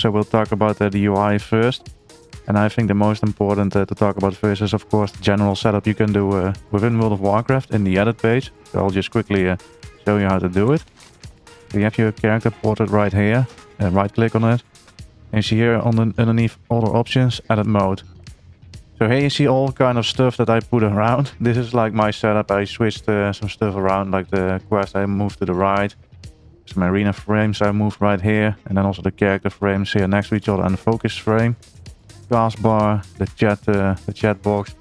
So we'll talk about the UI first. And I think the most important to talk about first is of course the general setup you can do within World of Warcraft in the edit page. So I'll just quickly show you how to do it. So you have your character portrait right here. Right click on it. And you see here underneath all the options, edit mode. So here you see all kind of stuff that I put around. This is like my setup. I switched some stuff around, like the quest I moved to the right. Some arena frames I moved right here. And then also the character frames here next to each other and the focus frame. Taskbar, the chat box.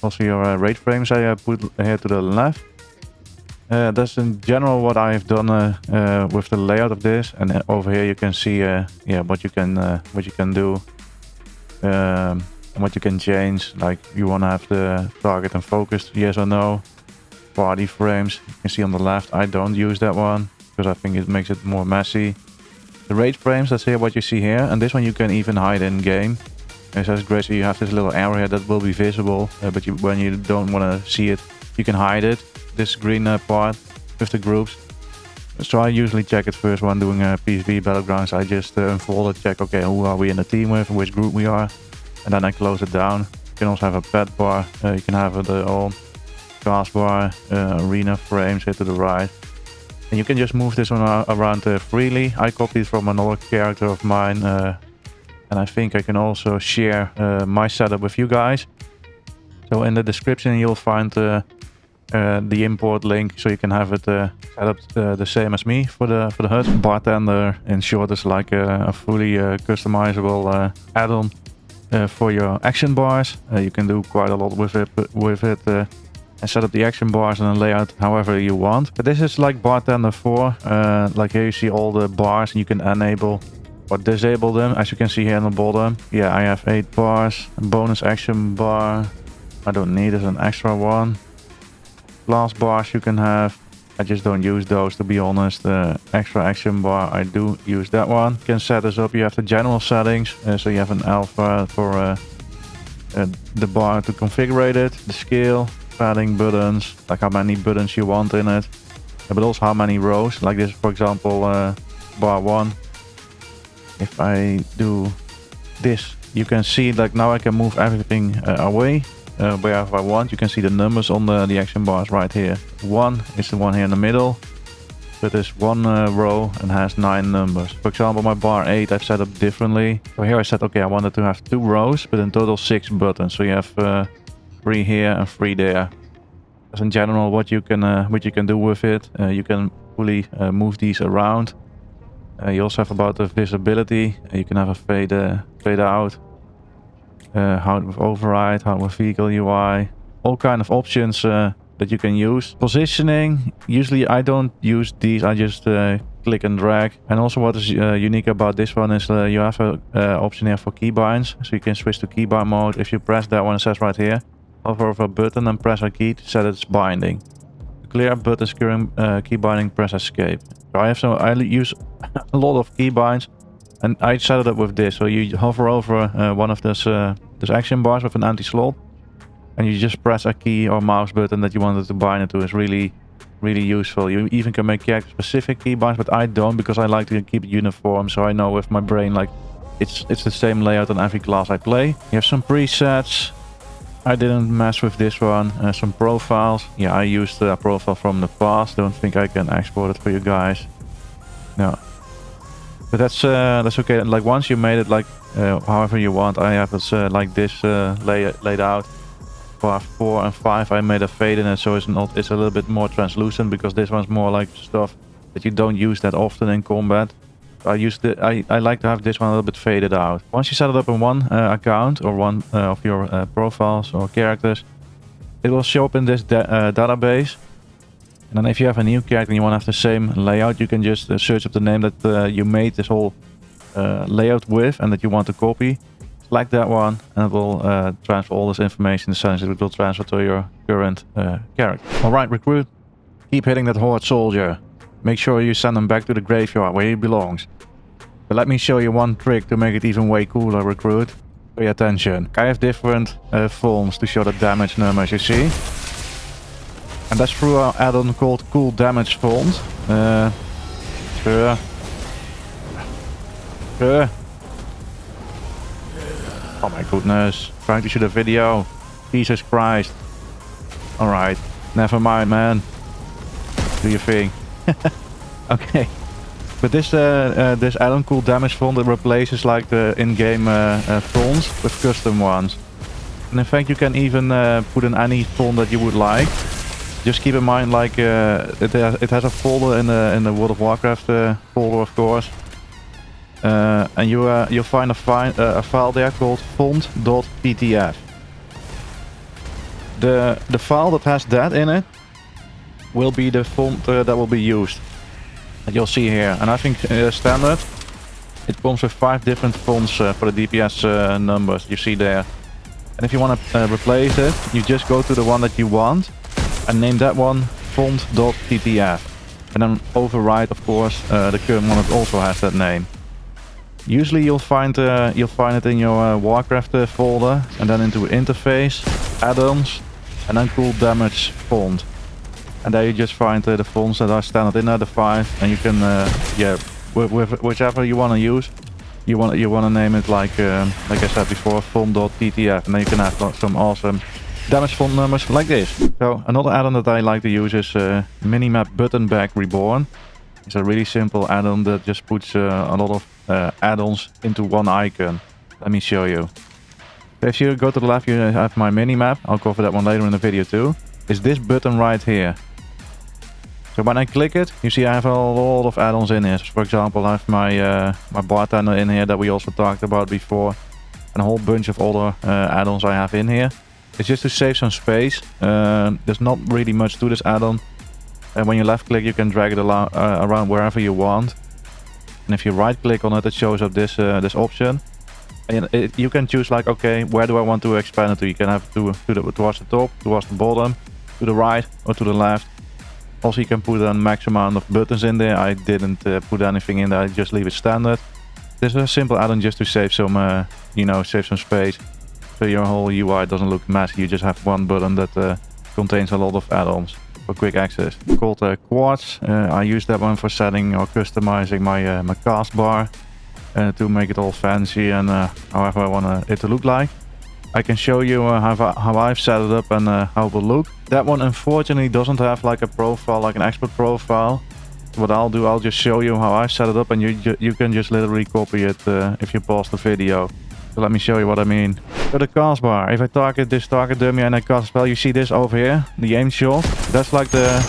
Also your raid frames I put here to the left. That's in general what I've done with the layout of this, and over here you can see what you can do and what you can change. Like you want to have the target and focus, yes or no. Party frames you can see on the left. I don't use that one because I think it makes it more messy. The raid frames, that's here what you see here, and this one you can even hide in game. It says great, so you have this little area that will be visible, but when you don't want to see it, you can hide it. This green part with the groups. So I usually check it first when doing PvP Battlegrounds. I just unfold it, check, okay, who are we in the team with, which group we are, and then I close it down. You can also have a pet bar, you can have the all cast bar, arena frames here to the right. And you can just move this one around freely. I copied from another character of mine, and I think I can also share my setup with you guys. So in the description you'll find the import link, so you can have it set up the same as me for the HUD. Bartender, in short, is like a fully customizable add-on for your action bars. You can do quite a lot with it and set up the action bars and lay out however you want. But this is like Bartender 4. Like here you see all the bars, and you can enable or disable them, as you can see here on the bottom. Yeah, I have 8 bars. A bonus action bar I don't need, as an extra one. Class bars you can have. I just don't use those, to be honest. Extra action bar, I do use that one. You can set this up. You have the general settings. So you have an alpha for the bar to configure it. The scale, padding buttons, like how many buttons you want in it. But also how many rows. Like this, for example, bar 1. If I do this, you can see like now I can move everything away. Wherever I want. You can see the numbers on the action bars right here. 1 is the one here in the middle. That is one row and has 9 numbers. For example, my bar 8 I've set up differently. So here I said, okay, I wanted to have 2 rows, but in total 6 buttons. So you have 3 here and 3 there. That's in general what you can do with it. You can fully move these around. You also have about the visibility. You can have a fade out. How with override, how with vehicle UI, all kind of options that you can use. Positioning, usually I don't use these, I just click and drag. And also what is unique about this one is you have an option here for keybinds, so you can switch to keybind mode. If you press that one, it says right here, hover over a button and press a key to set its binding. To clear a button's current key binding, press escape. So I use a lot of keybinds. And I set it up with this, so you hover over one of this action bars with an empty slot, and you just press a key or mouse button that you wanted to bind it to. Is really useful. You even can make character specific keybinds, but I don't, because I like to keep it uniform, so I know with my brain like it's the same layout on every class I play. You have some presets. I didn't mess with this one. Some profiles. Yeah, I used a profile from the past. Don't think I can export it for you guys. No. But that's okay. Like once you made it like however you want, I have it like this laid out. Bar 4 and 5, I made a fade in it, so it's a little bit more translucent, because this one's more like stuff that you don't use that often in combat. I like to have this one a little bit faded out. Once you set it up in one account or one of your profiles or characters, it will show up in this database. And then if you have a new character and you want to have the same layout, you can just search up the name that you made this whole layout with and that you want to copy. Select that one and it will transfer all this information. In the sense it will transfer to your current character. Alright, recruit, keep hitting that horde soldier. Make sure you send him back to the graveyard where he belongs. But let me show you one trick to make it even way cooler, recruit. Pay attention. I have different forms to show the damage numbers, you see. And that's through our add-on called CoolDamageFont. Oh my goodness. Trying to shoot a video. Jesus Christ. Alright. Never mind, man. Do your thing. Okay. But this addon CoolDamageFont, it replaces like the in-game fonts with custom ones. And in fact you can even put in any font that you would like. Just keep in mind like it has a folder in the World of Warcraft folder, of course. And you'll find a file there called font.ptf. The file that has that in it will be the font that will be used. That you'll see here. And I think standard, it comes with 5 different fonts for the DPS numbers you see there. And if you want to replace it, you just go to the one that you want and name that one font.ptf. And then override, of course, the current one that also has that name. Usually you'll find it in your Warcraft folder, and then into interface, addons, and then CoolDamageFont. And there you just find the fonts that are standard in there, the 5, and you can with whichever you want to use. You want to name it like I said before, font.ptf, and then you can have some awesome damage font numbers like this. So another addon that I like to use is MinimapButtonBag Reborn. It's a really simple addon that just puts a lot of add-ons into one icon. Let me show you. So if you go to the left, you have my minimap. I'll cover that one later in the video too. It's this button right here. So when I click it, you see I have a lot of add-ons in here. So for example, I have my Bartender in here that we also talked about before. And a whole bunch of other add-ons I have in here. It's just to save some space. There's not really much to this add-on. And when you left click, you can drag it around wherever you want. And if you right click on it, it shows up this option. And you can choose like, okay, where do I want to expand it to? You can have it towards the top, towards the bottom, to the right or to the left. Also you can put a max amount of buttons in there. I didn't put anything in there, I just leave it standard. This is a simple add-on just to save some, save some space. So your whole UI doesn't look messy. You just have one button that contains a lot of add-ons for quick access. It's called Quartz. I use that one for setting or customizing my cast bar to make it all fancy and however I want it to look like. I can show you how I've set it up and how it will look. That one unfortunately doesn't have like a profile, like an expert profile. What I'll do, I'll just show you how I've set it up, and you can just literally copy it if you pause the video. So let me show you what I mean. So the cast bar, if I target this target dummy and I cast a spell, you see this over here, the aim shot. That's like the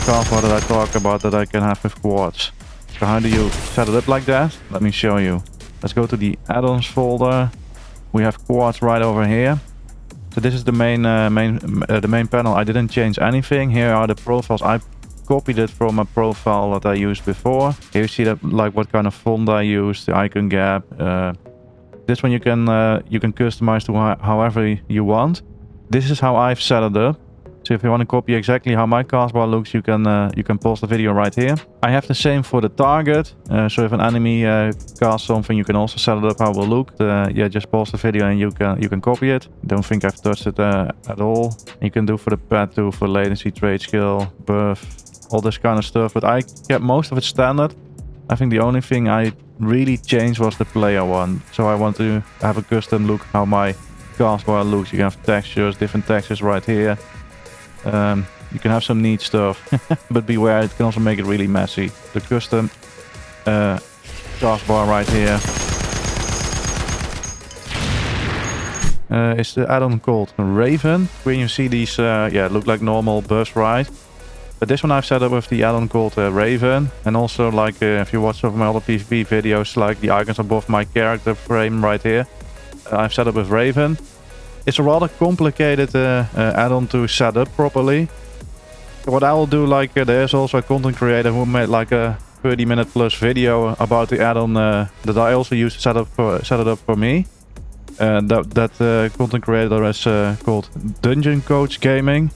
cast bar that I talk about that I can have with Quartz. So how do you set it up like that? Let me show you. Let's go to the add-ons folder. We have Quartz right over here. So this is the main panel. I didn't change anything. Here are the profiles. I copied it from a profile that I used before. Here you see that like what kind of font I used, the icon gap. This one you can customize to however you want. This is how I've set it up. So if you want to copy exactly how my cast bar looks, you can pause the video right here. I have the same for the target. So if an enemy casts something, you can also set it up how it will look. Just pause the video and you can copy it. Don't think I've touched it at all. You can do for the pet too, for latency, trade skill, buff, all this kind of stuff. But I kept most of it standard. I think the only thing I really changed was the player one. So I want to have a custom look how my cast bar looks. You can have textures, different textures right here. You can have some neat stuff, but beware, it can also make it really messy. The custom cast bar right here is the add-on called Raven. When you see these, look like normal buffs, right? But this one I've set up with the add-on called Raven. And also like if you watch some of my other PvP videos, like the icons above my character frame right here, I've set up with Raven. It's a rather complicated add-on to set up properly. What I will do, like there's also a content creator who made like a 30-minute plus video about the add-on that I also used to set it up for me. That content creator is called Dungeon Coach Gaming.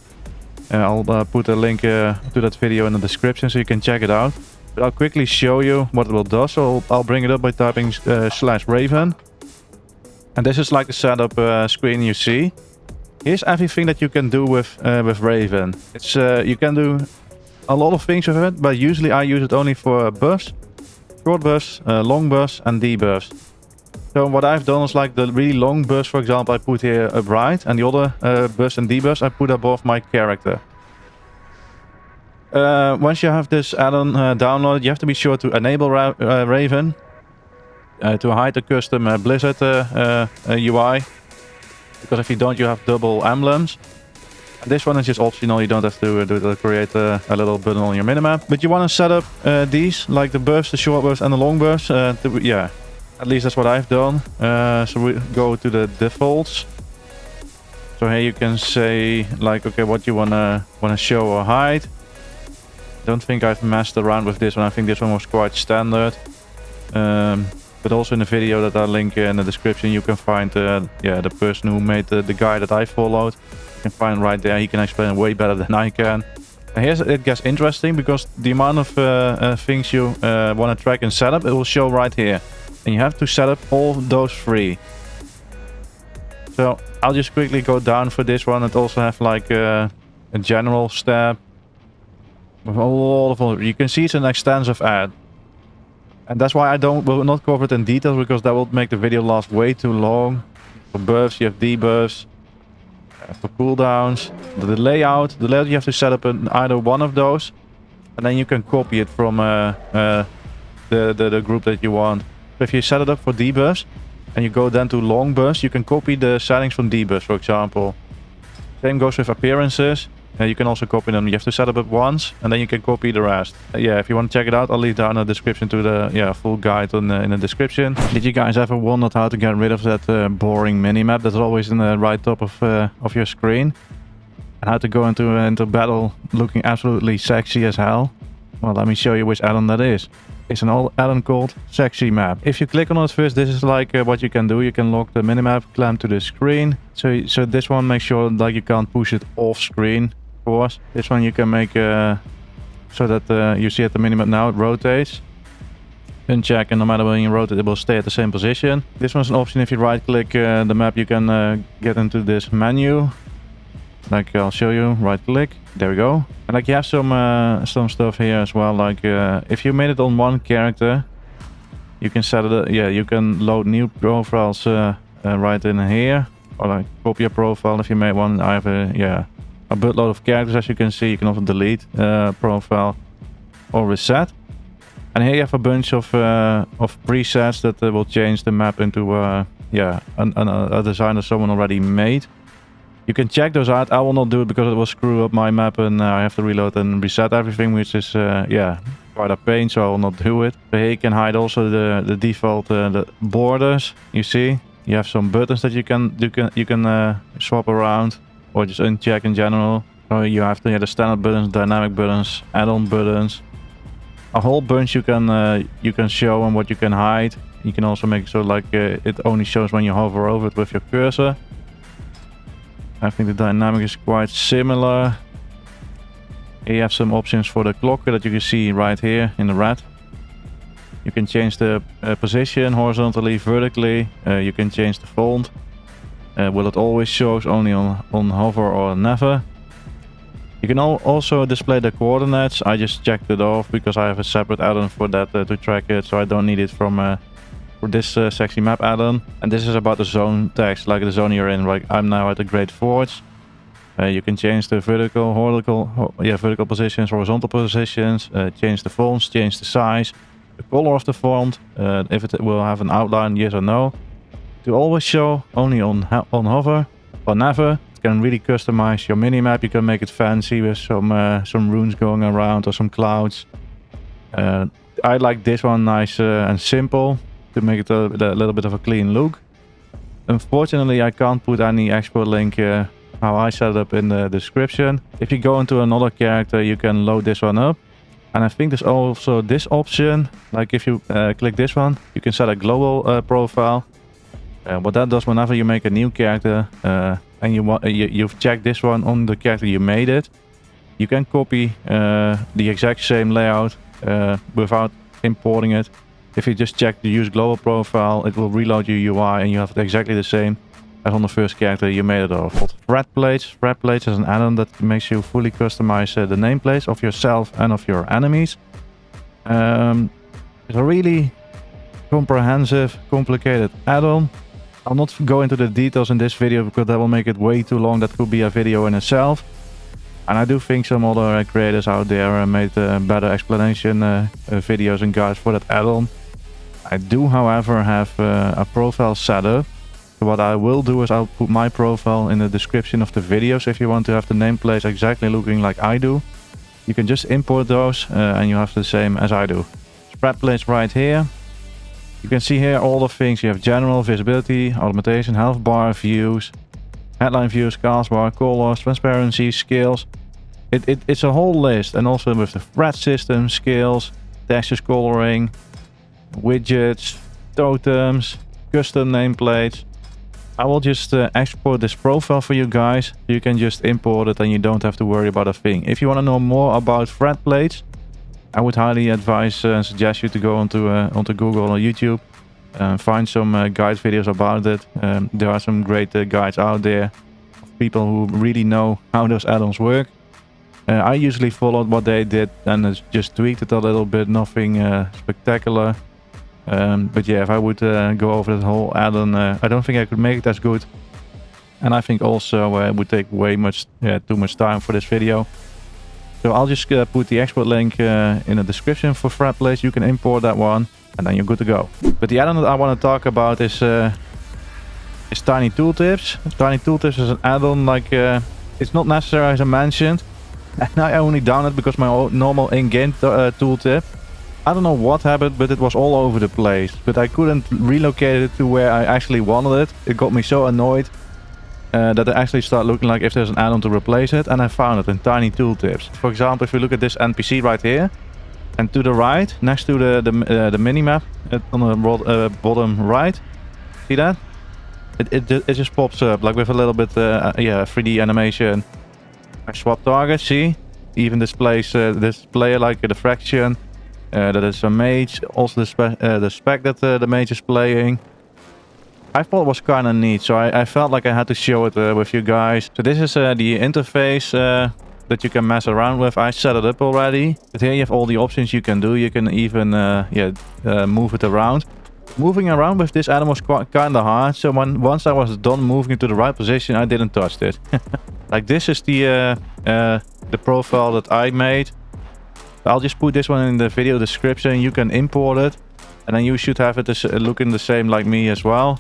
I'll put a link to that video in the description so you can check it out. But I'll quickly show you what it will do. So I'll bring it up by typing /Raven. And this is like the setup screen you see. Here's everything that you can do with Raven. It's you can do a lot of things with it, but usually I use it only for buffs, short buffs, long buffs and debuffs. So what I've done is like the really long burst, for example, I put here upright, and the other burst and deburst I put above my character. Once you have this add-on downloaded, you have to be sure to enable Raven to hide the custom Blizzard UI, because if you don't, you have double emblems. And this one is just optional, you don't have to create a little button on your minimap. But you want to set up these, like the burst, the short burst and the long burst. Yeah, at least that's what I've done. So we go to the defaults. So here you can say like, okay, what you wanna show or hide. Don't think I've messed around with this one. I think this one was quite standard. But also in the video that I'll link in the description, you can find yeah, the person who made the guide that I followed. You can find right there. He can explain it way better than I can. And here's it gets interesting, because the amount of things you want to track and set up, it will show right here. And you have to set up all those 3. So I'll just quickly go down for this one. It also have like a general step with a lot of, you can see it's an extensive ad. And that's why I will not cover it in detail, because that will make the video last way too long. For buffs, you have debuffs. For cooldowns, the layout you have to set up in either one of those, and then you can copy it from the group that you want. So if you set it up for debuffs and you go then to long burst, you can copy the settings from debuffs, for example. Same goes with appearances. You can also copy them. You have to set up once, and then you can copy the rest. Yeah, if you want to check it out, I'll leave down a description to the full guide in the description. Did you guys ever wondered how to get rid of that boring minimap that's always in the right top of your screen? And how to go into battle looking absolutely sexy as hell? Well, let me show you which add-on that is. It's an old add-on called SexyMap. If you click on it first, this is like what you can do. You can lock the minimap clamp to the screen. So this one, make sure like you can't push it off screen. This one you can make so that you see at the minimap now it rotates. Uncheck, and no matter when you rotate, it will stay at the same position. This one's an option. If you right click the map, you can get into this menu. Like I'll show you, right click, there we go. And like you have some stuff here as well. Like if you made it on one character, you can set it. Yeah, you can load new profiles right in here, or like copy a profile if you made one. I have a buttload of characters, as you can see. You can also delete profile or reset. And here you have a bunch of presets that will change the map into a design that someone already made. You can check those out. I will not do it because it will screw up my map, and I have to reload and reset everything, which is quite a pain, so I will not do it. So here you can hide also the default the borders. You see, you have some buttons that you can swap around, or just uncheck in general. So you have the standard buttons, dynamic buttons, add-on buttons, a whole bunch you can show and what you can hide. You can also make it so like it only shows when you hover over it with your cursor. I think the dynamic is quite similar. Here you have some options for the clock that you can see right here in the red. You can change the position horizontally, vertically. You can change the font. Will it always shows only on hover or never? You can also display the coordinates. I just checked it off because I have a separate add-on for that to track it, so I don't need it from for this SexyMap add-on. And this is about the zone text, like the zone you're in. Like I'm now at the Great Forge. You can change the vertical positions, horizontal positions, change the fonts, change the size, the color of the font, if it will have an outline, yes or no. To always show only on hover or never. You can really customize your minimap. You can make it fancy with some runes going around or some clouds. I like this one nice and simple to make it a little bit of a clean look. Unfortunately, I can't put any export link how I set it up in the description. If you go into another character, you can load this one up. And I think there's also this option. Like if you click this one, you can set a global profile. What that does, whenever you make a new character and you've checked this one on the character you made it, you can copy the exact same layout without importing it. If you just check the use global profile, it will reload your UI and you have exactly the same as on the first character you made it of. Thread plates. Thread plates is an add-on that makes you fully customize the nameplates of yourself and of your enemies. It's a really comprehensive, complicated add-on. I'll not go into the details in this video because that will make it way too long. That could be a video in itself. And I do think some other creators out there made better explanation videos and guides for that add-on. I do, however, have a profile set up. So what I will do is I'll put my profile in the description of the video. So if you want to have the nameplates exactly looking like I do, you can just import those and you have the same as I do. Spread plates right here. You can see here all the things. You have general, visibility, automation, health bar, views, headline views, cast bar, colors, transparency, scales. It's a whole list. And also with the thread system, scales, textures, coloring, widgets, totems, custom nameplates. I will just export this profile for you guys. You can just import it and you don't have to worry about a thing. If you want to know more about thread plates, I would highly advise and suggest you to go onto Google or YouTube and find some guide videos about it. There are some great guides out there of people who really know how those add-ons work. I usually followed what they did and just tweaked it a little bit, nothing spectacular. But yeah, if I would go over that whole add-on, I don't think I could make it as good. And I think also it would take too much time for this video. So I'll just put the export link in the description for thread plates. You can import that one and then you're good to go. But the add-on that I want to talk about is TinyTooltips. TinyTooltips is an add-on like it's not necessary as I mentioned. And I only downloaded it because my normal in-game tooltip. I don't know what happened, but it was all over the place. But I couldn't relocate it to where I actually wanted it. It got me so annoyed that I actually start looking like if there's an add-on to replace it. And I found it in TinyTooltips. For example, if you look at this NPC right here. And to the right, next to the minimap on the bottom right. See that? It just pops up like with a little bit 3D animation. I swap target, see? Even displays this player like the fraction. That is a mage, also the spec that the mage is playing. I thought it was kind of neat, so I felt like I had to show it with you guys. So this is the interface that you can mess around with. I set it up already, but here you have all the options you can do. You can even move it around. Moving around with this add-on was kind of hard, so once I was done moving it to the right position, I didn't touch it. Like this is the profile that I made. I'll just put this one in the video description. You can import it and then you should have it looking the same like me as well.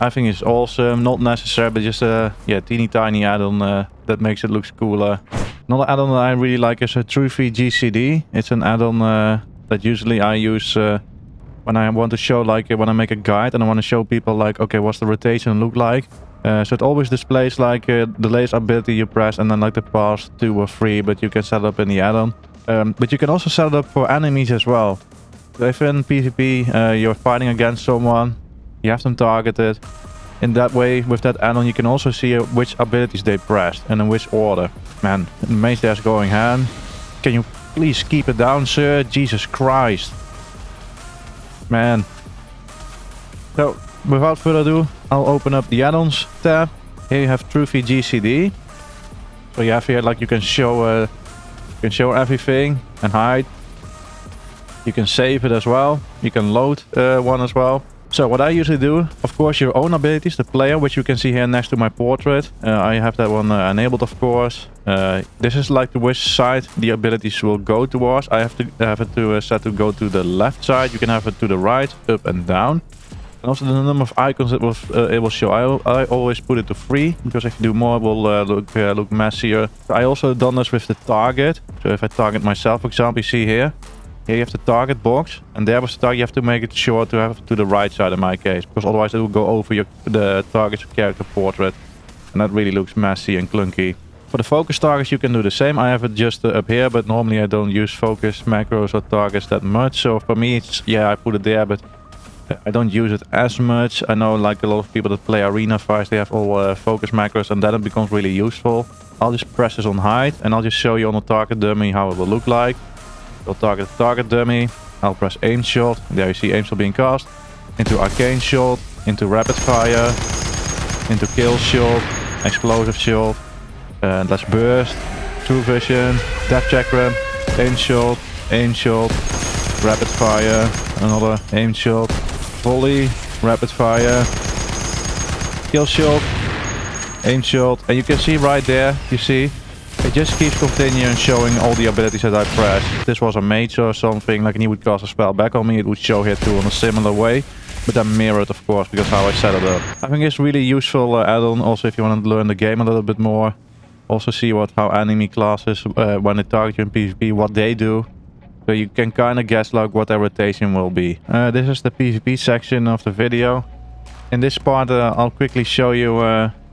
I think it's awesome. Not necessary, but just a teeny tiny add-on that makes it look cooler. Another add-on that I really like is a TrufiGCD. It's an add-on that usually I use when I want to show, like when I make a guide and I want to show people like, okay, what's the rotation look like. So it always displays like the latest ability you press and then like the past 2 or 3, but you can set it up in the add-on. But you can also set it up for enemies as well. So if in PvP you're fighting against someone, you have them targeted. In that way, with that add-on, you can also see which abilities they pressed and in which order. Man, the mage there's going hand. Can you please keep it down, sir? Jesus Christ. Man. So, without further ado, I'll open up the add-ons tab. Here you have TrufiGCD. So you have here like you can show everything and hide. You can save it as well. You can load one as well. So what I usually do, of course, your own abilities, the player, which you can see here next to my portrait. I have that one enabled, of course. This is like to which side the abilities will go towards. I have to have it set to go to the left side. You can have it to the right, up and down. And also the number of icons it will show. I always put it to 3 because if you do more, it will look messier. So I also done this with the target. So if I target myself, for example, you see here. Here you have the target box, and there was the target. You have to make it sure to have it to the right side in my case, because otherwise it will go over the target's character portrait, and that really looks messy and clunky. For the focus targets, you can do the same. I have it just up here, but normally I don't use focus macros or targets that much. So for me, it's I put it there, but I don't use it as much. I know like a lot of people that play arena fights, they have all focus macros, and then it becomes really useful. I'll just press this on hide, and I'll just show you on the target dummy how it will look like. I'll target the target dummy. I'll press aim shot. There you see aim shot being cast. Into arcane shot. Into rapid fire. Into kill shot. Explosive shot. Let's burst. True vision. Depth chakra. Aim shot. Rapid fire. Another aim shot. volley, rapid fire, kill shot, aim shot, and you can see right there, you see, it just keeps continuing showing all the abilities that I press. If this was a mage or something, like, and he would cast a spell back on me, it would show here too in a similar way. But then mirrored, of course, because how I set it up. I think it's really useful add-on, also if you want to learn the game a little bit more. Also see how enemy classes, when they target you in PvP, what they do. So you can kind of guess like what their rotation will be. This is the PvP section of the video. In this part I'll quickly show you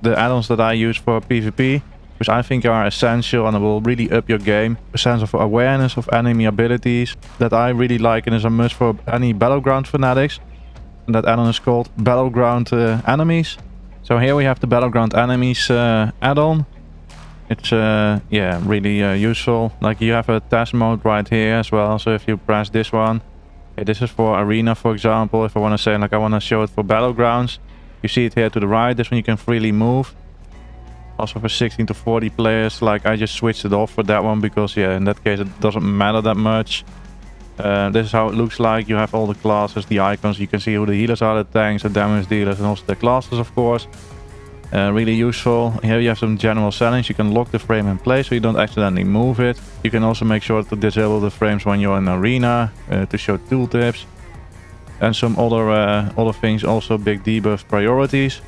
the add-ons that I use for PvP, which I think are essential and it will really up your game. A sense of awareness of enemy abilities that I really like and is a must for any Battleground fanatics. And that add-on is called BattlegroundEnemies. So here we have the BattlegroundEnemies add-on. It's yeah, really useful. Like you have a test mode right here as well. So if you press this one, okay, this is for arena, for example. If I want to say like I want to show it for battlegrounds, you see it here to the right. This one you can freely move. Also for 16 to 40 players, like I just switched it off for that one because yeah, in that case it doesn't matter that much. This is how it looks like. You have all the classes, the icons. You can see who the healers are, the tanks, the damage dealers, and also the classes, of course. Really useful. Here you have some general settings. You can lock the frame in place so you don't accidentally move it. You can also make sure to disable the frames when you're in arena to show tooltips. And some other things, also BigDebuffs priorities.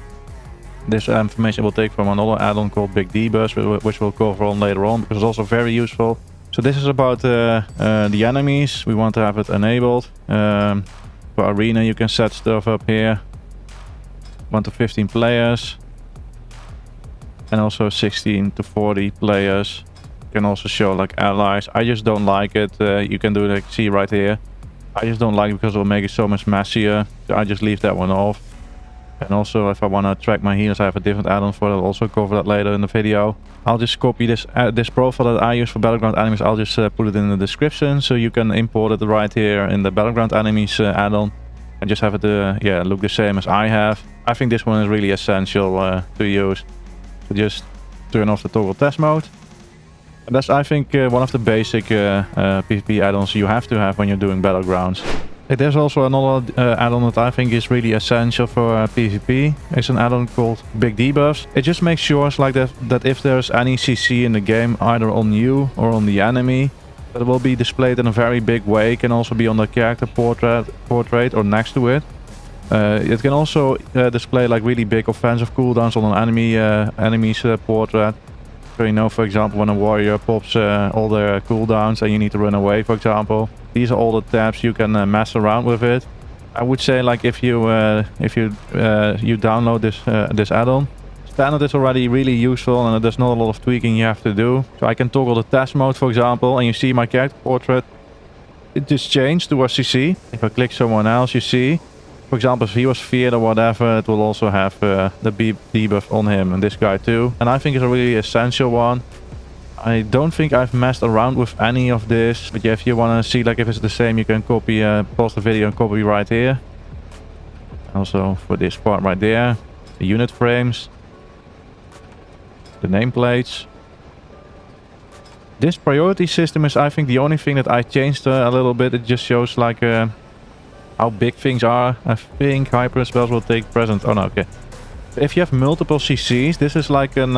This information will take from another add-on called BigDebuffs, which we'll cover on later on, because it's also very useful. So this is about the enemies. We want to have it enabled. For arena you can set stuff up here. 1 to 15 players. And also 16 to 40 players. You can also show like allies. I just don't like it. You can do it, like see right here. I just don't like it because it will make it so much messier. So I just leave that one off. And also if I want to track my healers, I have a different add-on for that. I'll also cover that later in the video. I'll just copy this profile that I use for BattlegroundEnemies. I'll just put it in the description so you can import it right here in the BattlegroundEnemies add-on. And just have it yeah, look the same as I have. I think this one is really essential to use. So just turn off the toggle test mode. And that's, I think, one of the basic PvP add-ons you have to have when you're doing Battlegrounds. There's also another add-on that I think is really essential for PvP. It's an add-on called BigDebuffs. It just makes sure like that if there's any CC in the game, either on you or on the enemy, that it will be displayed in a very big way. It can also be on the character portrait or next to it. It can also display like really big offensive cooldowns on an enemy's portrait. So you know, for example, when a warrior pops all their cooldowns and you need to run away, for example. These are all the tabs you can mess around with it. I would say like if you download this add-on, standard is already really useful and there's not a lot of tweaking you have to do. So I can toggle the test mode, for example, and you see my character portrait. It just changed to a CC. If I click someone else, you see, for example, if he was feared or whatever, it will also have the debuff on him and this guy too. And I think it's a really essential one. I don't think I've messed around with any of this, but yeah, if you want to see like if it's the same, you can copy, pause the video and copy right here. Also for this part right there, the unit frames, the nameplates. This priority system is, I think, the only thing that I changed a little bit. It just shows like how big things are. I think hyper spells will take present. Oh no, okay. If you have multiple CCs, this is like an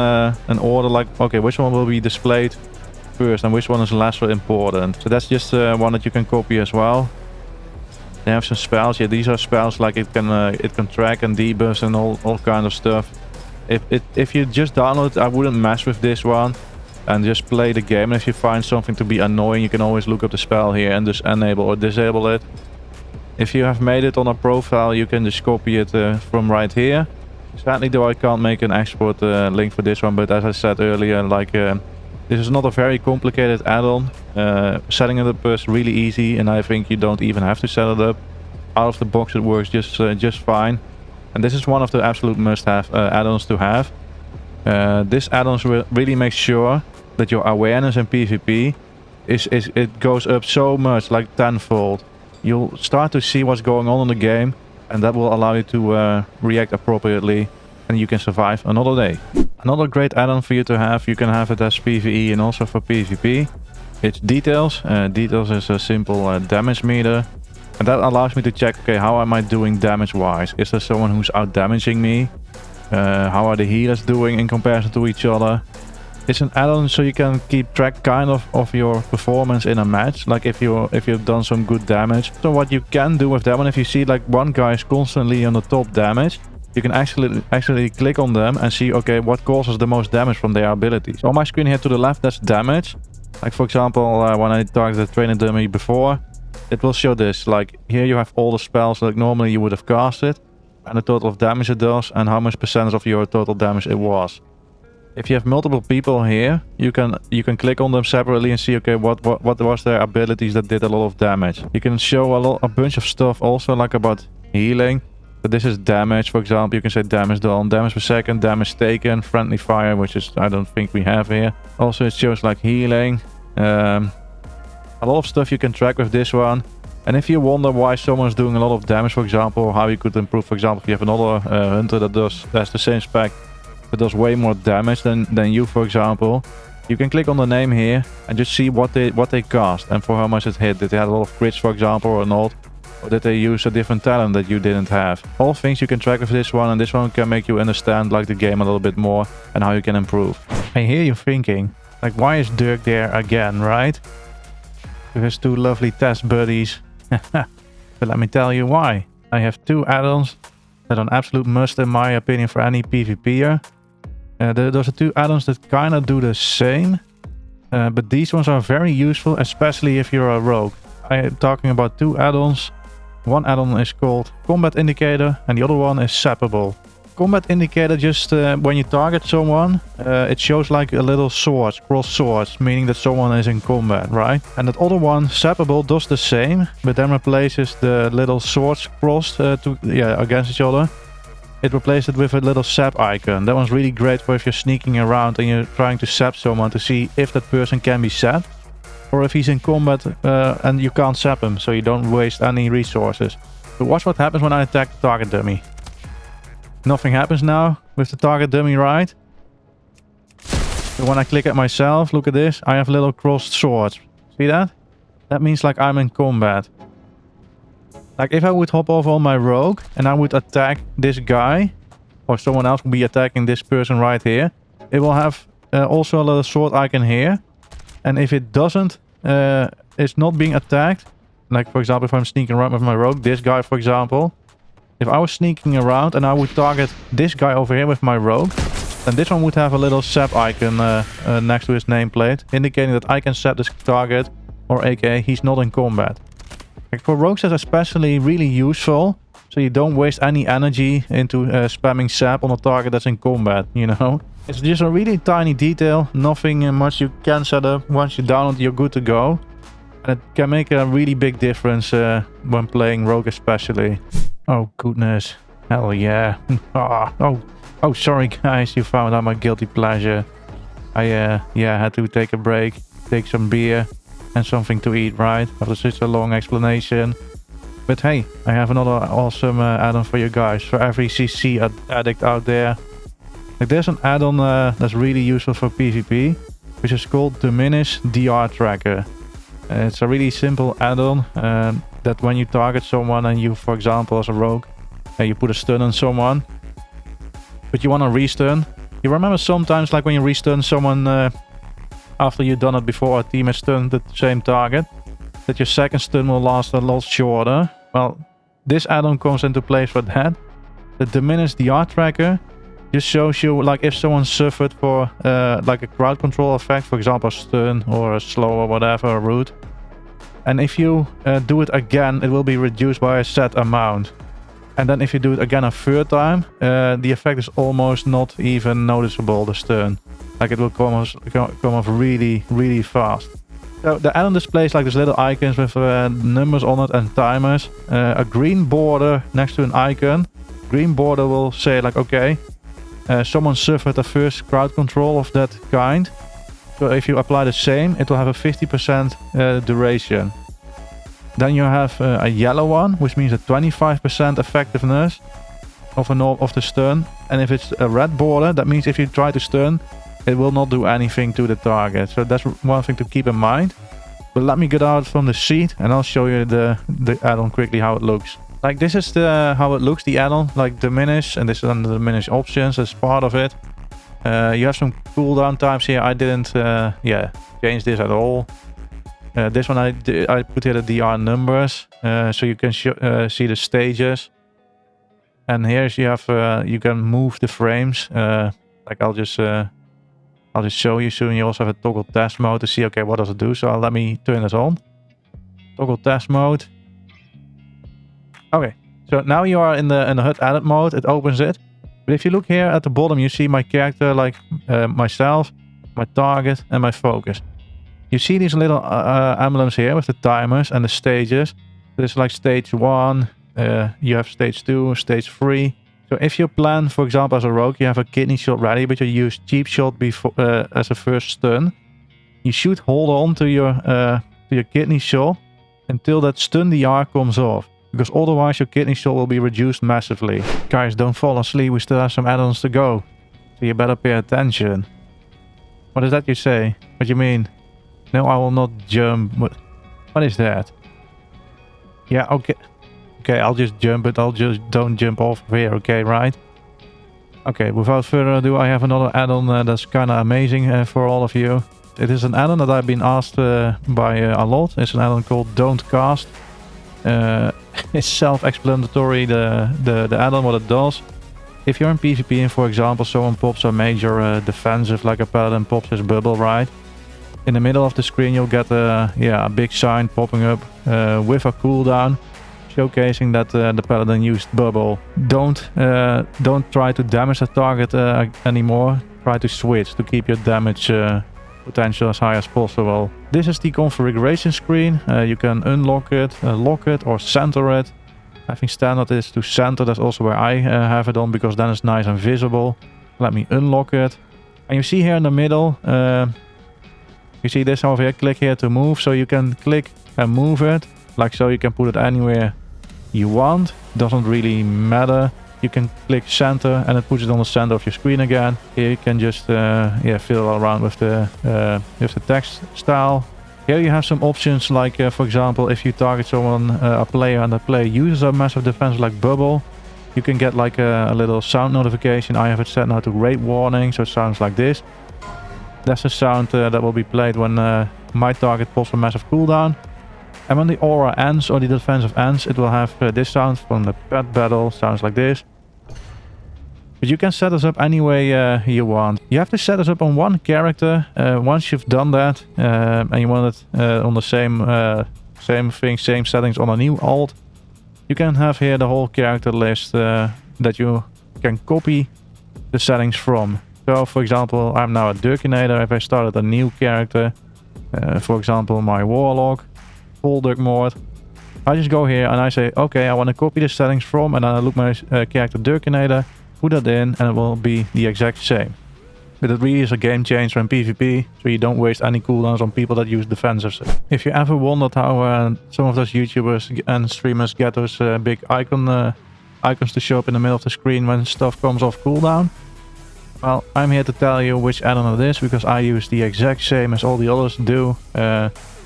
order, like, okay, which one will be displayed first and which one is less important. So that's just one that you can copy as well. They have some spells. Yeah, these are spells like it can track and debuff and all kind of stuff. If you just download it, I wouldn't mess with this one and just play the game. And if you find something to be annoying, you can always look up the spell here and just enable or disable it. If you have made it on a profile, you can just copy it from right here. Sadly though, I can't make an export link for this one, but as I said earlier, like this is not a very complicated add-on. Setting it up is really easy, and I think you don't even have to set it up. Out of the box it works just fine. And this is one of the absolute must-have add-ons to have. This add-on really makes sure that your awareness in PvP it goes up so much, like tenfold. You'll start to see what's going on in the game, and that will allow you to react appropriately, and you can survive another day. Another great add-on for you to have, you can have it as PvE and also for PvP. It's Details. Details is a simple damage meter. And that allows me to check, okay, how am I doing damage-wise? Is there someone who's out-damaging me? How are the healers doing in comparison to each other? It's an add-on so you can keep track kind of your performance in a match, like if you've done some good damage. So what you can do with that one, if you see like one guy is constantly on the top damage, you can actually click on them and see, okay, what causes the most damage from their abilities. So on my screen here to the left, that's damage. Like for example, when I targeted the trainer dummy before, it will show this. Like here you have all the spells like normally you would have casted, and the total of damage it does, and how much percent of your total damage it was. If you have multiple people here, you can click on them separately and see, okay, what was their abilities that did a lot of damage. You can show a bunch of stuff also, like about healing. But this is damage, for example. You can say damage done, damage per second, damage taken, friendly fire, which is I don't think we have here. Also it shows like healing. A lot of stuff you can track with this one. And if you wonder why someone's doing a lot of damage, for example, how you could improve, for example, if you have another hunter that has the same spec but does way more damage than you, for example, you can click on the name here and just see what they cast and for how much it hit. Did they have a lot of crits, for example, or not? Or did they use a different talent that you didn't have? All things you can track with this one, and this one can make you understand like the game a little bit more and how you can improve. I hear you thinking, like, why is Dirk there again, right? With his two lovely test buddies. But let me tell you why. I have two add-ons that are an absolute must in my opinion for any PvPer. Those are two add-ons that kind of do the same. But these ones are very useful, especially if you're a rogue. I am talking about two add-ons. One add-on is called Combat Indicator and the other one is Sappable. Combat Indicator, just when you target someone, it shows like a little sword, cross swords, meaning that someone is in combat, right? And that other one, Sappable, does the same, but then replaces the little swords crossed against each other. It replaced it with a little sap icon. That one's really great for if you're sneaking around and you're trying to sap someone to see if that person can be sapped, or if he's in combat and you can't sap him, so you don't waste any resources. But watch what happens when I attack the target dummy. Nothing happens now with the target dummy, right? But when I click at myself, look at this, I have little crossed swords. See that? That means like I'm in combat. Like if I would hop off on my rogue and I would attack this guy, or someone else would be attacking this person right here, it will have also a little sword icon here. And if it doesn't, it's not being attacked. Like for example, if I'm sneaking around with my rogue, this guy for example. If I was sneaking around and I would target this guy over here with my rogue, then this one would have a little sap icon next to his nameplate, indicating that I can sap this target, or aka he's not in combat. Like for rogues that's especially really useful, so you don't waste any energy into spamming sap on a target that's in combat, you know? It's just a really tiny detail, nothing much you can set up. Once you download it, you're good to go. And it can make a really big difference when playing rogue especially. Oh goodness, hell yeah. Oh, sorry guys, you found out my guilty pleasure. I had to take a break, take some beer and something to eat, right? After such a long explanation. But hey, I have another awesome add-on for you guys, for every CC addict out there. Like there's an add-on that's really useful for PvP, which is called Diminish DR Tracker. It's a really simple add-on that when you target someone and you, for example, as a rogue, you put a stun on someone, but you want to restun. You remember sometimes, like when you restun someone after you've done it before a team has stunned the same target, that your second stun will last a lot shorter. Well, this add-on comes into place for that. The Diminish DR Tracker just shows you like if someone suffered for like a crowd control effect, for example a stun or a slow or whatever, a root. And if you do it again, it will be reduced by a set amount. And then if you do it again a third time, the effect is almost not even noticeable, the stun. Like it will come off really, really fast. So the add-on displays like these little icons with numbers on it and timers. A green border next to an icon. Green border will say like, okay, someone suffered a first crowd control of that kind. So if you apply the same, it will have a 50% duration. Then you have a yellow one, which means a 25% effectiveness of the stun. And if it's a red border, that means if you try to stun, it will not do anything to the target. So that's one thing to keep in mind. But let me get out from the seat and I'll show you the add-on quickly how it looks. Like this is how it looks, the add-on, like Diminish, and this is under the Diminish options as part of it. You have some cooldown times here. I didn't change this at all. This one I put here the DR numbers, so you can see the stages. And here you have you can move the frames. Like I'll just show you soon. You also have a toggle test mode to see, okay, what does it do? So let me turn this on. Toggle test mode. Okay, so now you are in the HUD edit mode. It opens it. But if you look here at the bottom, you see my character, like myself, my target, and my focus. You see these little emblems here with the timers and the stages. There's like stage 1, you have stage 2, stage 3. So if you plan, for example, as a rogue, you have a kidney shot ready, but you use cheap shot before as a first stun. You should hold on to your kidney shot until that stun DR comes off, because otherwise your kidney shot will be reduced massively. Guys, don't fall asleep, we still have some add-ons to go, so you better pay attention. What is that you say? What do you mean? No, I will not jump. What is that? Yeah, okay. Okay, I'll just jump, but I'll just don't jump off of here, okay, right? Okay, without further ado, I have another add-on that's kind of amazing for all of you. It is an add-on that I've been asked by a lot. It's an add-on called DontCast. It's self-explanatory, the add-on, what it does. If you're in PvP and, for example, someone pops a major defensive, like a Paladin pops his bubble, right? In the middle of the screen you'll get a big sign popping up with a cooldown, showcasing that the Paladin used bubble. Don't try to damage the target anymore. Try to switch to keep your damage potential as high as possible. This is the configuration screen. You can unlock it, lock it, or center it. I think standard is to center. That's also where I have it on, because then it's nice and visible. Let me unlock it. And you see here in the middle, you see this over here, click here to move. So you can click and move it, like so. You can put it anywhere you want. Doesn't really matter. You can click center and it puts it on the center of your screen again. Here you can just fiddle around with the text style. Here you have some options, like for example, if you target someone, a player, and the player uses a massive defense like bubble, you can get like a little sound notification. I have it set now to rate warning, so it sounds like this. That's the sound that will be played when my target pops a massive cooldown. And when the aura ends, or the defensive ends, it will have this sound from the pet battle. Sounds like this. But you can set this up any way you want. You have to set this up on one character. Once you've done that, and you want it on the same thing, same settings on a new alt, you can have here the whole character list that you can copy the settings from. So, for example, I'm now a Dirkinator. If I started a new character, for example, my Warlock, full Dirk mode, I just go here and I say, okay, I want to copy the settings from, and then I look my character Dirkinator, put that in, and it will be the exact same. But it really is a game changer in PvP, so you don't waste any cooldowns on people that use defensives. If you ever wondered how some of those YouTubers and streamers get those big icons to show up in the middle of the screen when stuff comes off cooldown, well, I'm here to tell you which add-on it is, because I use the exact same as all the others do.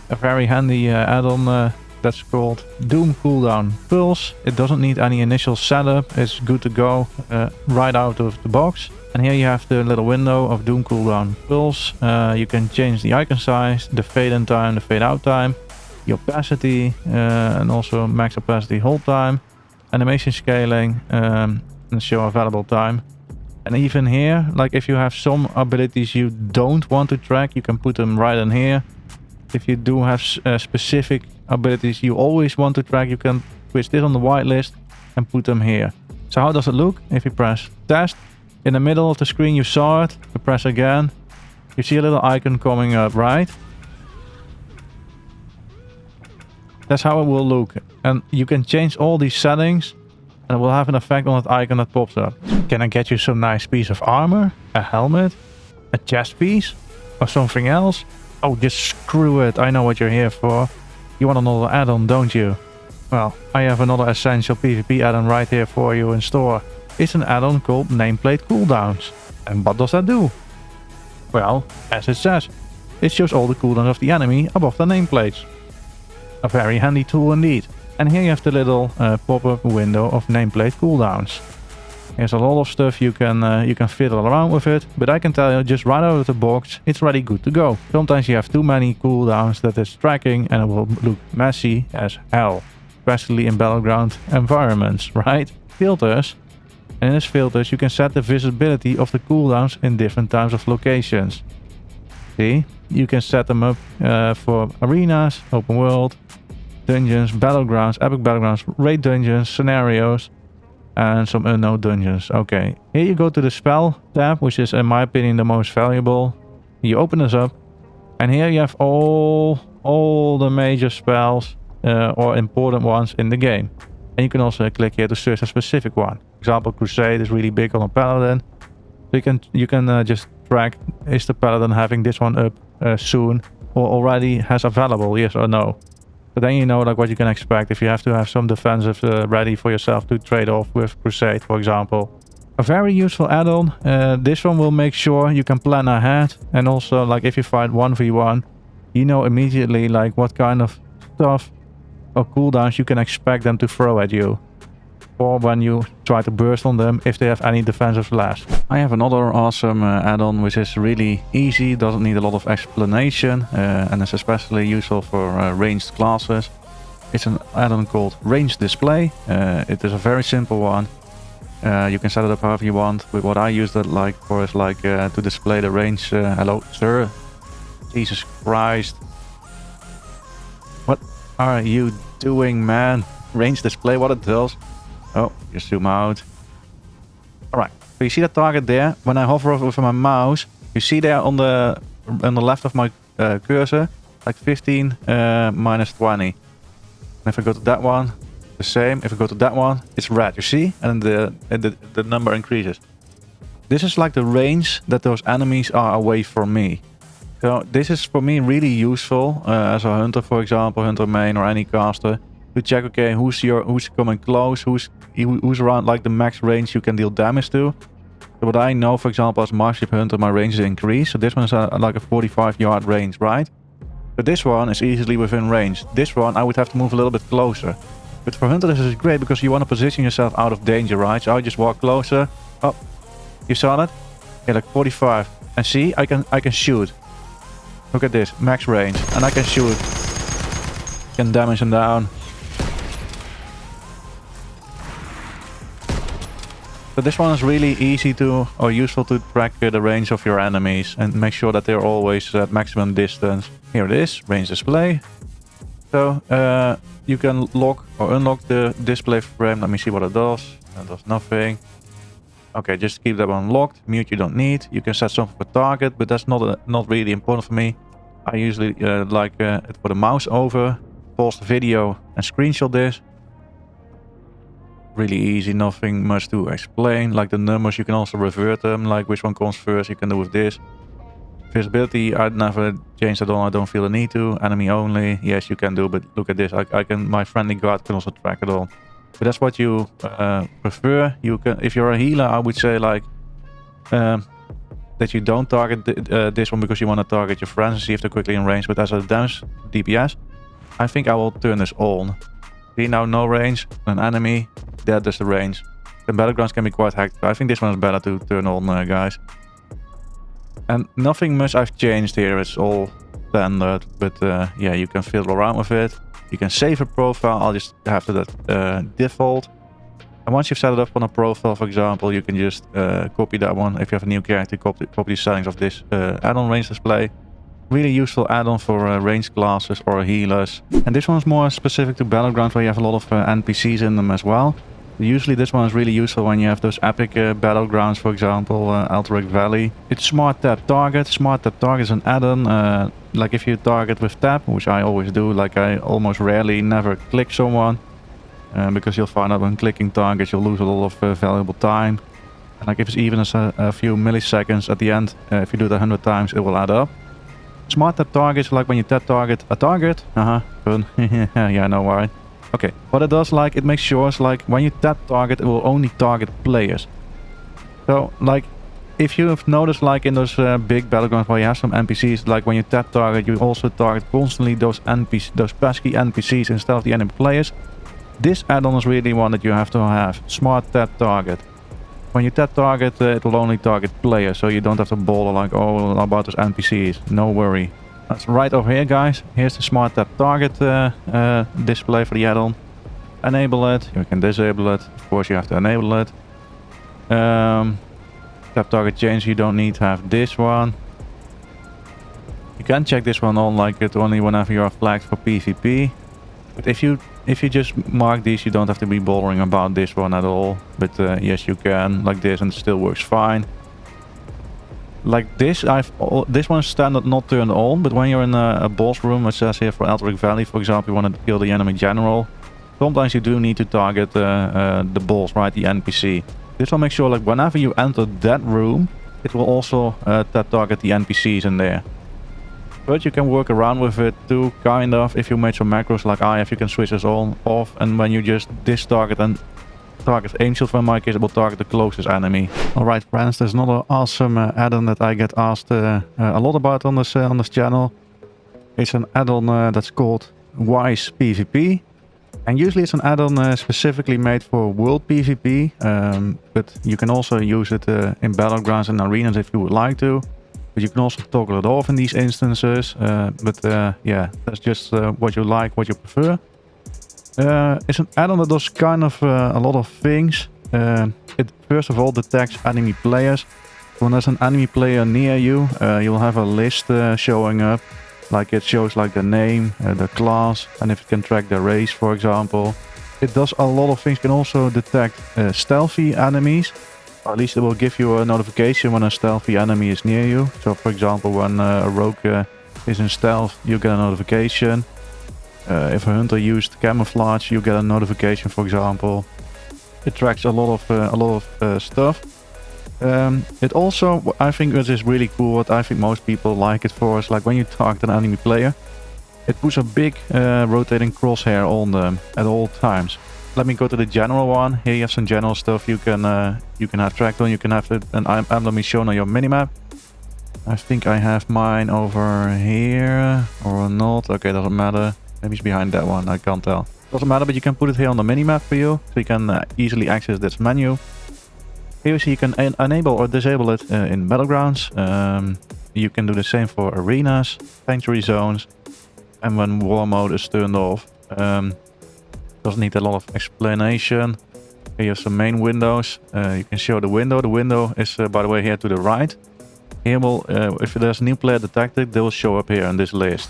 A very handy add-on that's called Doom Cooldown Pulse. It doesn't need any initial setup. It's good to go right out of the box. And here you have the little window of Doom Cooldown Pulse. You can change the icon size, the fade in time, the fade out time, the opacity, and also max opacity hold time, animation scaling, and show available time. And even here, like if you have some abilities you don't want to track, you can put them right in here. If you do have specific abilities you always want to track, you can switch this on the whitelist and put them here. So how does it look? If you press test, in the middle of the screen you saw it, you press again, you see a little icon coming up, right? That's how it will look. And you can change all these settings and it will have an effect on that icon that pops up. Can I get you some nice piece of armor? A helmet? A chest piece? Or something else? Oh, just screw it. I know what you're here for. You want another add-on, don't you? Well, I have another essential PvP add-on right here for you in store. It's an add-on called NameplateCooldowns. And what does that do? Well, as it says, it shows all the cooldowns of the enemy above the nameplates. A very handy tool indeed. And here you have the little pop-up window of nameplate cooldowns. There's a lot of stuff you can fiddle around with it, but I can tell you just right out of the box, it's ready good to go. Sometimes you have too many cooldowns that it's tracking and it will look messy as hell, especially in battleground environments, right? Filters. And in this filters you can set the visibility of the cooldowns in different types of locations. See, you can set them up for arenas, open world, dungeons, battlegrounds, epic battlegrounds, raid dungeons, scenarios, and some unknown dungeons. Okay, here you go to the spell tab, which is in my opinion the most valuable. You open this up, and here you have all the major spells or important ones in the game. And you can also click here to search a specific one. For example, Crusade is really big on a Paladin. So you can just track, is the Paladin having this one up soon, or already has available, yes or no. So then you know like what you can expect if you have to have some defensive ready for yourself to trade off with Crusade, for example. A very useful add-on. This one will make sure you can plan ahead, and also like if you fight 1v1, you know immediately like what kind of stuff or cooldowns you can expect them to throw at you, or when you try to burst on them if they have any defensive left. I have another awesome add-on which is really easy, doesn't need a lot of explanation, and is especially useful for ranged classes. It's an add-on called RangeDisplay. It is a very simple one. You can set it up however you want, but what I use that like for is like to display the range. Hello, sir. Jesus Christ. What are you doing, man? Range display, what it does. Oh, just zoom out. Alright, so you see that target there? When I hover over with my mouse, you see there on the left of my cursor, like 15 minus 20. And if I go to that one, the same. If I go to that one, it's red, you see? And the number increases. This is like the range that those enemies are away from me. So this is for me really useful as a hunter, for example, hunter main or any caster, to check, okay, who's coming close, who's around like the max range you can deal damage to. So what I know, for example, as Marksmanship hunter, my range is increased. So this one is like a 45 yard range, right? But this one is easily within range. This one I would have to move a little bit closer. But for hunter this is great because you want to position yourself out of danger, right? So I just walk closer. Oh, you saw that? Yeah, like 45. And see, I can shoot. Look at this, max range, and I can shoot. Can damage them down. So this one is really easy to, or useful to track the range of your enemies and make sure that they're always at maximum distance. Here it is, range display. So you can lock or unlock the display frame. Let me see what it does. That does nothing. Okay, just keep that one locked. Mute you don't need. You can set something for target, but that's not really important for me. I usually like it for the mouse over, pause the video and screenshot this. Really easy, nothing much to explain. Like the numbers, you can also revert them, like which one comes first, you can do with this. Visibility, I'd never changed that on, I don't feel the need to. Enemy only, yes you can do, but look at this, I can, my friendly guard can also track it all. But that's what you prefer. You can, if you're a healer, I would say like that you don't target this one because you want to target your friends and see if they're quickly in range. But as a damage DPS, I think I will turn this on. See now, no range, an enemy, that does the range. The battlegrounds can be quite hectic. I think this one is better to turn on, guys. And nothing much I've changed here. It's all standard, but yeah, you can fiddle around with it. You can save a profile. I'll just have that default. And once you've set it up on a profile, for example, you can just copy that one. If you have a new character, copy the settings of this add-on range display. Really useful add-on for ranged classes or healers. And this one is more specific to battlegrounds where you have a lot of NPCs in them as well. Usually this one is really useful when you have those epic battlegrounds, for example, Alterac Valley. It's SmartTabTarget. SmartTabTarget is an add-on. Like if you target with tap, which I always do, like I almost rarely never click someone. Because you'll find out when clicking targets you'll lose a lot of valuable time. And like if it's even a few milliseconds at the end, if you do it 100 times it will add up. SmartTabTarget is like when you tap target a target. Fun. Yeah, I know, right? Okay, what it does, like, it makes sure it's like when you tap target, it will only target players. So, like, if you have noticed, like in those big battlegrounds where you have some NPCs, like when you tap target, you also target constantly those pesky NPCs instead of the enemy players. This add-on is really one that you have to have. SmartTabTarget. When you tap target, it will only target players, so you don't have to bother like, oh, about those NPCs. No worry. That's right over here, guys. Here's the SmartTabTarget display for the add-on. Enable it. You can disable it. Of course, you have to enable it. Tap target change, you don't need to have this one. You can check this one on, like it only whenever you are flagged for PvP. But if you just mark these, you don't have to be bothering about this one at all. But yes, you can like this, and it still works fine. Like this, this one is standard not turned on. But when you're in a boss room, it says here for Eldrick Valley, for example, you want to kill the enemy general. Sometimes you do need to target the boss, right? The NPC. This will make sure, like, whenever you enter that room, it will also tap target the NPCs in there. But you can work around with it too, kind of. If you made some macros like I have, you can switch this on, off, and when you just distarget and target Angel, for my case, it will target the closest enemy. Alright friends, there's another awesome add-on that I get asked a lot about on this channel. It's an add-on that's called weizPVP. And usually it's an add-on specifically made for world PvP, but you can also use it in battlegrounds and arenas if you would like to. But you can also toggle it off in these instances. Yeah, that's just what you like, what you prefer. It's an add-on that does kind of a lot of things. It first of all detects enemy players. When there's an enemy player near you, you'll have a list showing up. Like it shows like the name, the class, and if it can track the race, for example. It does a lot of things. Can also detect stealthy enemies. Or at least it will give you a notification when a stealthy enemy is near you. So for example, when a rogue is in stealth, you get a notification. If a hunter used camouflage, you get a notification, for example. It tracks a lot of stuff. It also, I think this is really cool, what I think most people like it for, is like when you target an enemy player, it puts a big rotating crosshair on them at all times. Let me go to the general one. Here you have some general stuff you can have tracked on. You can have an emblem shown on your minimap. I think I have mine over here or not. Okay, doesn't matter. Maybe it's behind that one, I can't tell. Doesn't matter, but you can put it here on the minimap for you, so you can easily access this menu. Here you see you can enable or disable it in battlegrounds. You can do the same for arenas, sanctuary zones, and when war mode is turned off. Doesn't need a lot of explanation. Here you have some main windows. You can show the window. The window is, by the way, here to the right. Here will, if there's a new player detected, they will show up here in this list.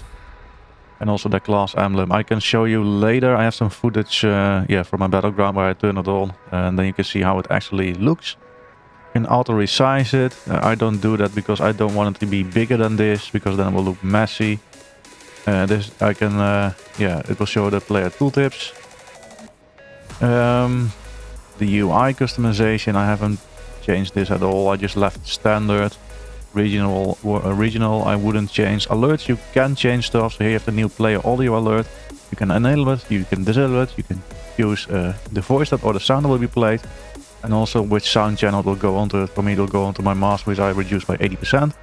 And also the class emblem. I can show you later. I have some footage, from my battleground where I turn it on, and then you can see how it actually looks. You can auto resize it. I don't do that because I don't want it to be bigger than this, because then it will look messy. This I can, it will show the player tooltips. The UI customization, I haven't changed this at all. I just left standard. Regional I wouldn't change. Alerts, you can change stuff. So here you have the new player audio alert. You can enable it, you can disable it, you can choose the voice that or the sound that will be played, and also which sound channel will go onto it. For me, it will go onto my mask, which I reduced by 80%.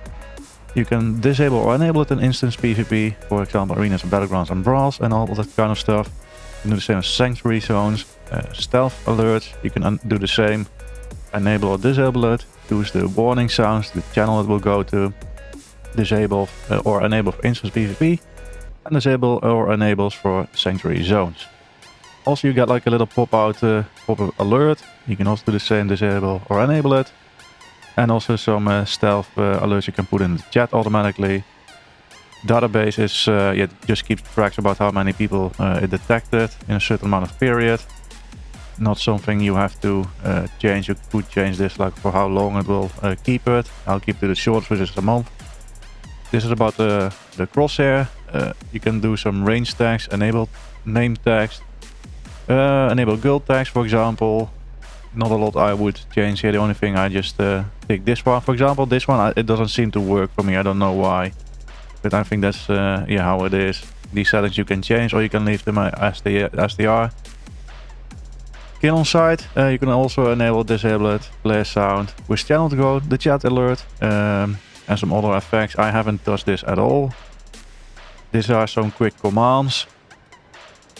You can disable or enable it in instance PvP, for example, arenas and battlegrounds and brawls and all that kind of stuff. You can do the same as sanctuary zones, stealth alerts. You can do the same, enable or disable it. Choose the warning sounds, the channel it will go to, disable or enable for instance PvP, and disable or enables for sanctuary zones. Also, you get like a little pop-up alert. You can also do the same, disable or enable it, and also some stealth alerts you can put in the chat automatically. Database is just keeps tracks about how many people it detected in a certain amount of period. Not something you have to change. You could change this like for how long it will keep it. I'll keep it to the short, which is a month. This is about the crosshair. You can do some range tags, enable name tags, enable guild tags, for example. Not a lot I would change here. The only thing I just take this one, for example. This one it doesn't seem to work for me. I don't know why, but I think that's how it is. These settings you can change, or you can leave them as they are. kill on sight. You can also enable disable it, player sound, with channel to go, the chat alert, and some other effects. I haven't touched this at all. These are some quick commands.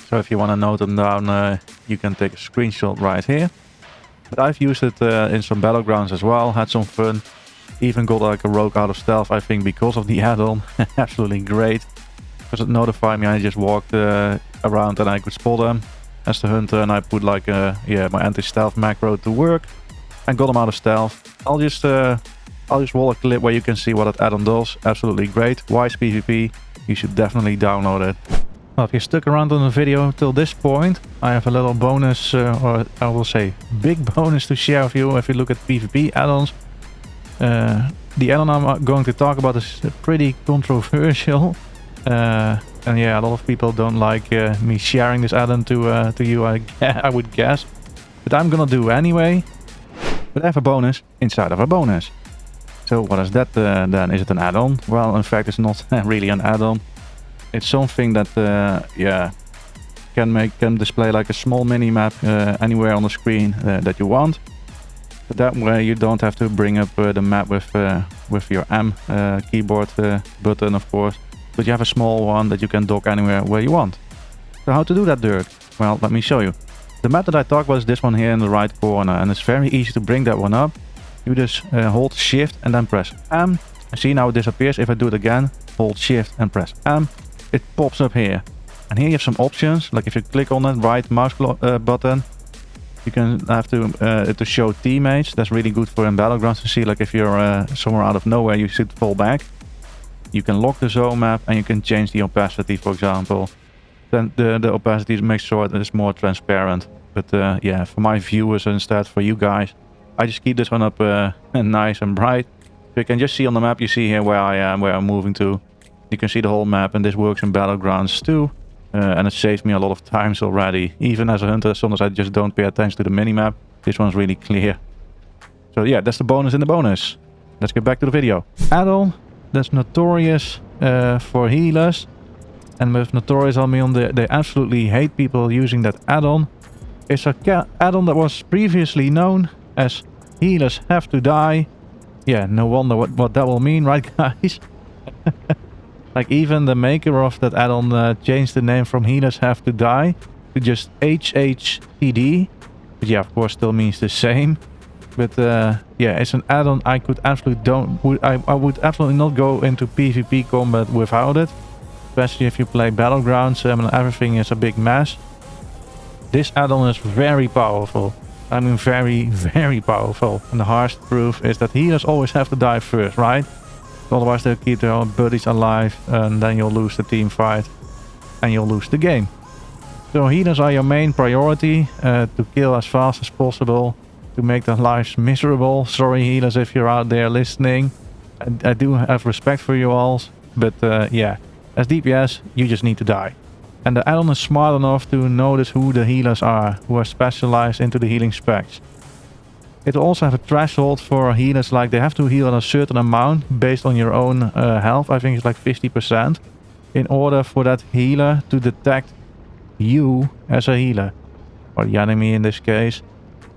So if you want to note them down, you can take a screenshot right here. But I've used it in some battlegrounds as well, had some fun. Even got like a rogue out of stealth, I think, because of the add-on. Absolutely great. Because it notified me, I just walked around and I could spot them as the hunter, and I put like my anti-stealth macro to work and got them out of stealth. I'll just roll a clip where you can see what that add-on does. Absolutely great. weizPVP, you should definitely download it. Well, if you stuck around on the video till this point, I have a little bonus, or I will say big bonus to share with you if you look at PvP add-ons. The add-on I'm going to talk about is pretty controversial. And yeah, a lot of people don't like me sharing this add-on to you, I would guess. But I'm gonna do anyway. But I have a bonus inside of a bonus. So what is that then? Is it an add-on? Well, in fact, it's not really an add-on. It's something that can display like a small mini-map anywhere on the screen that you want. But that way you don't have to bring up the map with your M keyboard button, of course. But you have a small one that you can dock anywhere where you want. So how to do that, Dirk? Well, let me show you. The map that I talk about is this one here in the right corner, and it's very easy to bring that one up. You just hold shift and then press M. See, now it disappears. If I do it again, hold shift and press M, it pops up here. And here you have some options, like if you click on that right mouse button, you can have to show teammates. That's really good for in battlegrounds to see, like if you're somewhere out of nowhere, you should fall back. You can lock the zone map and you can change the opacity, for example. Then the opacity makes sure that it's more transparent. But yeah, for my viewers instead, for you guys, I just keep this one up nice and bright. So you can just see on the map, you see here where I am, where I'm moving to. You can see the whole map, and this works in battlegrounds too. And it saved me a lot of times already. Even as a hunter, sometimes I just don't pay attention to the minimap. This one's really clear. So yeah, that's the bonus in the bonus. Let's get back to the video. Add-on. That's notorious for healers. And with notorious I mean they absolutely hate people using that add-on. It's a add-on that was previously known as healers have to die. Yeah, no wonder what that will mean, right guys? Like even the maker of that add-on changed the name from healers have to die to just HHCD. But yeah, of course still means the same. But yeah, it's an add-on I could absolutely I would absolutely not go into PvP combat without it. Especially if you play battlegrounds and everything is a big mess. This add-on is very powerful. I mean very, very powerful. And the harsh proof is that healers always have to die first, right? Otherwise they'll keep their own buddies alive and then you'll lose the team fight. And you'll lose the game. So healers are your main priority to kill as fast as possible. To make their lives miserable. Sorry healers if you're out there listening. I do have respect for you all. But yeah, as DPS you just need to die. And the add-on is smart enough to notice who the healers are. Who are specialized into the healing specs. It will also have a threshold for healers, like they have to heal at a certain amount based on your own health. I think it's like 50%. In order for that healer to detect you as a healer. Or the enemy in this case.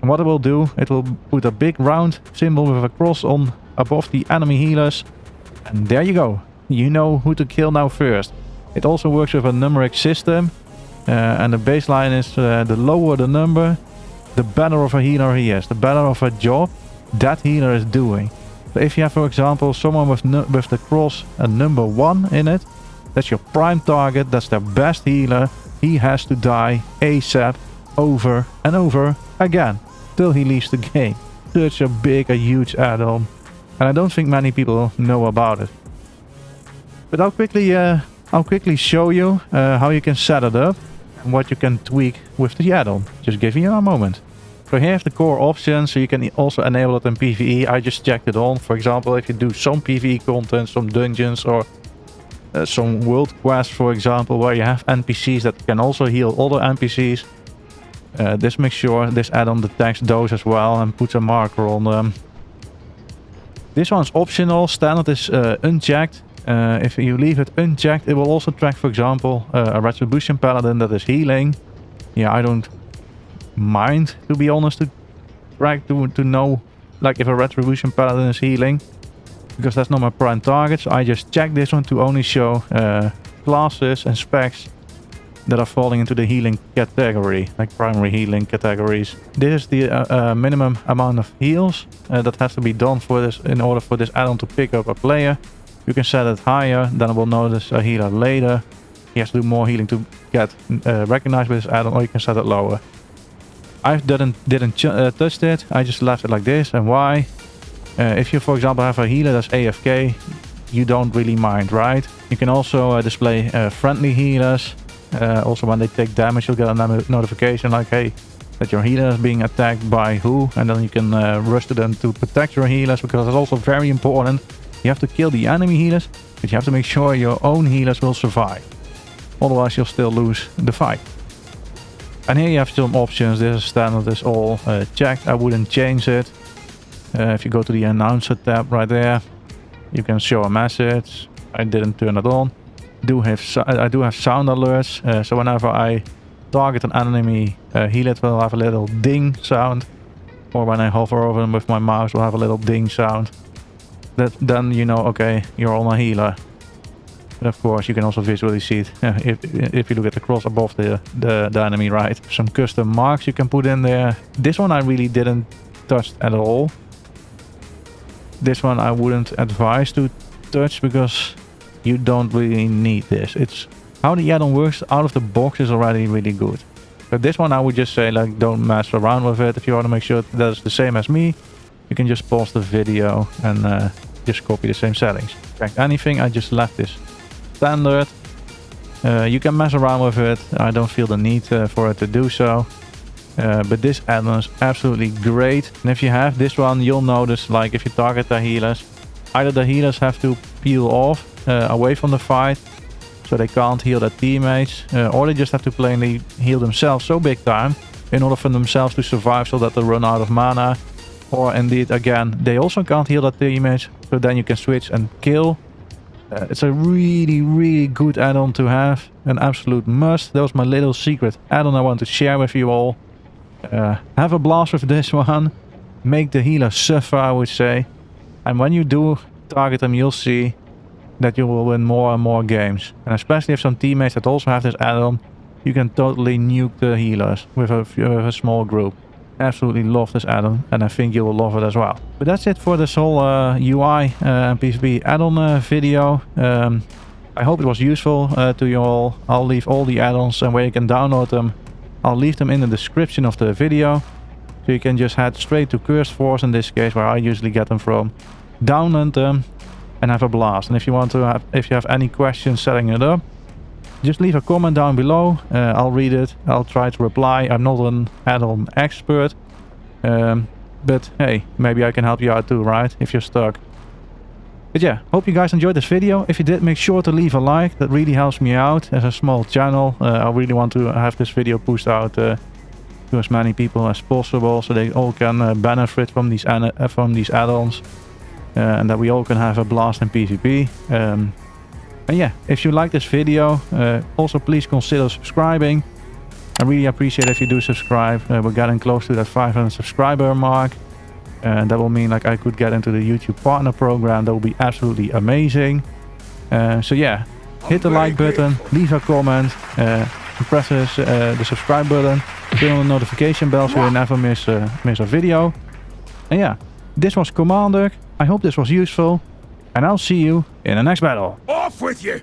And what it will do, it will put a big round symbol with a cross on above the enemy healers. And there you go. You know who to kill now first. It also works with a numeric system. And the baseline is the lower the number, the better of a healer he is. The better of a job that healer is doing. So if you have, for example, someone with the cross and number 1 in it. That's your prime target. That's their best healer. He has to die ASAP over and over again. Till he leaves the game. Such a huge add-on. And I don't think many people know about it. But I'll quickly show you how you can set it up. And what you can tweak with the add-on. Just give me a moment. So here you have the core options. So you can also enable it in PvE. I just checked it on. For example, if you do some PvE content, some dungeons or some world quests, for example, where you have NPCs that can also heal other NPCs. This makes sure this add-on detects those as well and puts a marker on them. This one's optional. Standard is unchecked. If you leave it unchecked, it will also track, for example, a Retribution Paladin that is healing. Yeah, I don't mind, to be honest, to track to know like if a Retribution Paladin is healing, because that's not my prime target. So I just check this one to only show classes and specs that are falling into the healing category, like primary healing categories. This is the minimum amount of heals that has to be done for this in order for this add-on to pick up a player. You can set it higher, then it will notice a healer later. He has to do more healing to get recognized with this add-on, or you can set it lower. I didn't touch it, I just left it like this. And why? If you, for example, have a healer that's AFK, you don't really mind, right? You can also display friendly healers. Also, when they take damage, you'll get a notification like, hey, that your healer is being attacked by who, and then you can rush to them to protect your healers, because it's also very important. You have to kill the enemy healers, but you have to make sure your own healers will survive. Otherwise, you'll still lose the fight. And here you have some options. This is standard, is all checked. I wouldn't change it. If you go to the announcer tab right there, you can show a message. I didn't turn it on. I do have sound alerts, so whenever I target an enemy, heal will have a little ding sound, or when I hover over them with my mouse, will have a little ding sound. Then you know, okay, you're on a healer. But of course, you can also visually see it if you look at the cross above the enemy, right? Some custom marks you can put in there. This one I really didn't touch at all. This one I wouldn't advise to touch, because you don't really need this. It's how the add-on works out of the box is already really good. But this one I would just say, like, don't mess around with it. If you want to make sure that it's the same as me, you can just pause the video and just copy the same settings. Check anything, I just left this standard. You can mess around with it. I don't feel the need for it to do so. But this add-on is absolutely great. And if you have this one, you'll notice, like, if you target the healers, either the healers have to peel off away from the fight, so they can't heal their teammates, or they just have to plainly heal themselves so big time in order for themselves to survive, so that they run out of mana. Or indeed, again, they also can't heal their teammates, so then you can switch and kill. It's a really, really good add-on to have. An absolute must. That was my little secret add-on I want to share with you all. Have a blast with this one. Make the healer suffer, I would say. And when you do target them, you'll see that you will win more and more games. And especially if some teammates that also have this add-on, you can totally nuke the healers with a small group. Absolutely love this add-on, and I think you will love it as well. But that's it for this whole UI and PvP add-on video. I hope it was useful to you all. I'll leave all the add-ons and where you can download them. I'll leave them in the description of the video. So you can just head straight to Cursed Force, in this case, where I usually get them from. Download them and have a blast. And if you have any questions setting it up, just leave a comment down below. I'll read it. I'll try to reply. I'm not an add-on expert. But hey, maybe I can help you out too, right? If you're stuck. But yeah, hope you guys enjoyed this video. If you did, make sure to leave a like. That really helps me out as a small channel. I really want to have this video pushed out to as many people as possible, so they all can benefit from these add-ons. And that we all can have a blast in PvP. And yeah, if you like this video, also please consider subscribing. I really appreciate if you do subscribe. We're getting close to that 500 subscriber mark. And that will mean, like, I could get into the YouTube partner program. That will be absolutely amazing. So yeah, hit the like button, leave a comment, press the subscribe button, turn on the notification bell so you never miss a video. And yeah, this was Commandirk. I hope this was useful, and I'll see you in the next battle. Off with you!